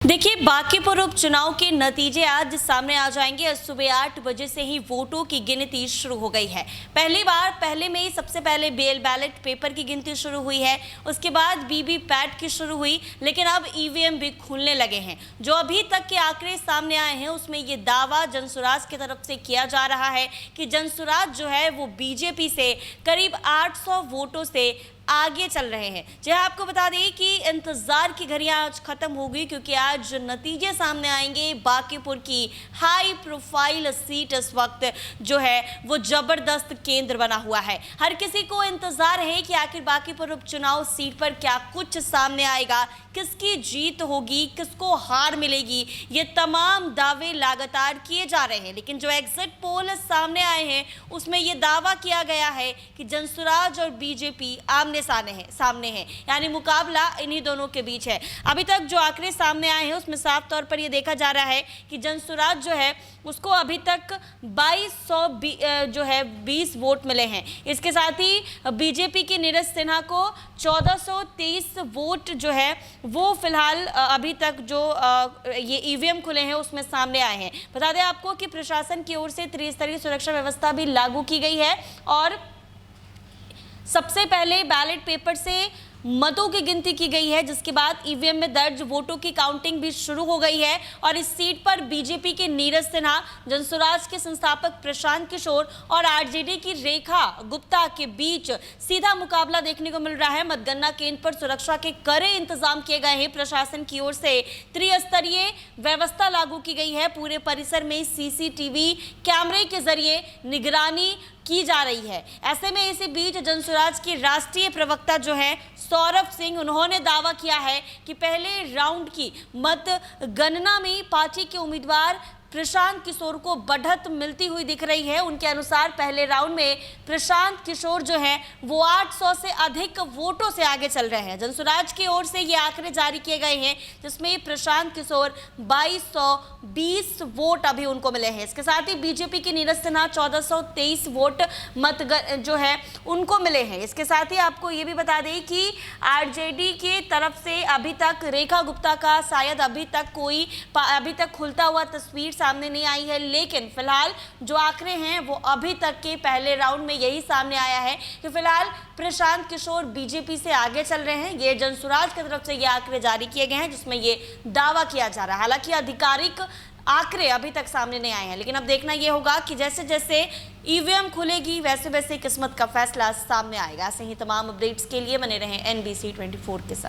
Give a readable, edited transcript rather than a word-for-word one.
देखिए, बांकीपुर उपचुनाव के नतीजे आज सामने आ जाएंगे। आज सुबह 8 बजे से ही वोटों की गिनती शुरू हो गई है। पहले में ही सबसे पहले बैलेट पेपर की गिनती शुरू हुई है, उसके बाद वीवीपैट की शुरू हुई, लेकिन अब ईवीएम भी खुलने लगे हैं। जो अभी तक के आंकड़े सामने आए हैं उसमें ये दावा जनसुराज की तरफ से किया जा रहा है कि जनसुराज जो है वो बीजेपी से करीब 800 वोटों से आगे चल रहे हैं। जो आपको बता दें कि इंतजार की घड़ियां आज खत्म होगी, क्योंकि आज नतीजे सामने आएंगे। बांकीपुर की हाई प्रोफाइल सीट इस वक्त जो है वो जबरदस्त केंद्र बना हुआ है। हर किसी को इंतजार है कि आखिर बांकीपुर उपचुनाव सीट पर क्या कुछ सामने आएगा, किसकी जीत होगी, किसको हार मिलेगी। ये तमाम दावे लगातार किए जा रहे हैं, लेकिन जो एग्जिट पोल सामने आए हैं उसमें ये दावा किया गया है कि जनसुराज और बीजेपी आमने सामने है, यानी मुकाबला इन्हीं दोनों के बीच है। अभी तक जो आंकड़े सामने आए हैं उसमें साफ तौर पर यह देखा जा रहा है कि जनसुराज जो है उसको अभी तक 2220 वोट मिले हैं। इसके साथ ही बीजेपी की नीरज सिन्हा को 1423 वोट जो है वो फिलहाल अभी तक जो ये ईवीएम खुले हैं उसमें सामने आए हैं। बता दें आपको कि प्रशासन की ओर से त्रिस्तरीय सुरक्षा व्यवस्था भी लागू की गई है और सबसे पहले बैलेट पेपर से मतों की गिनती की गई है, जिसके बाद ईवीएम में दर्ज वोटों की काउंटिंग भी शुरू हो गई है। और इस सीट पर बीजेपी के नीरज सिन्हा, जनसुराज के संस्थापक प्रशांत किशोर और आरजेडी की रेखा गुप्ता के बीच सीधा मुकाबला देखने को मिल रहा है। मतगणना केंद्र पर सुरक्षा के कड़े इंतजाम किए गए हैं। प्रशासन की ओर से त्रिस्तरीय व्यवस्था लागू की गई है। पूरे परिसर में सीसीटीवी कैमरे के जरिए निगरानी की जा रही है। ऐसे में इसी बीच जनसुराज के राष्ट्रीय प्रवक्ता जो है सौरभ सिंह, उन्होंने दावा किया है कि पहले राउंड की मतगणना में पार्टी के उम्मीदवार प्रशांत किशोर को बढ़त मिलती हुई दिख रही है। उनके अनुसार पहले राउंड में प्रशांत किशोर जो है वो 800 से अधिक वोटों से आगे चल रहे हैं। जनसुराज की ओर से ये आंकड़े जारी किए गए हैं, जिसमें प्रशांत किशोर 2220 वोट अभी उनको मिले हैं। इसके साथ ही बीजेपी की नीरज सिन्हा 1423 वोट जो है उनको मिले हैं। इसके साथ ही आपको ये भी बता दें कि आरजेडी की तरफ से अभी तक रेखा गुप्ता का शायद अभी तक खुलता हुआ तस्वीर सामने नहीं आई है, लेकिन फिलहाल जो आंकड़े हैं वो अभी तक के पहले राउंड में यही सामने आया है कि फिलहाल प्रशांत किशोर बीजेपी से आगे चल रहे हैं। ये जनसुराज की तरफ से ये आंकड़े जारी किए गए हैं, जिसमें ये दावा किया जा रहा है। हालांकि आधिकारिक आंकड़े अभी तक सामने नहीं आए हैं, लेकिन अब देखना यह होगा कि जैसे जैसे ईवीएम खुलेगी वैसे वैसे किस्मत का फैसला सामने आएगा। ऐसे ही तमाम अपडेट्स के लिए बने रहें NBC 24 के साथ।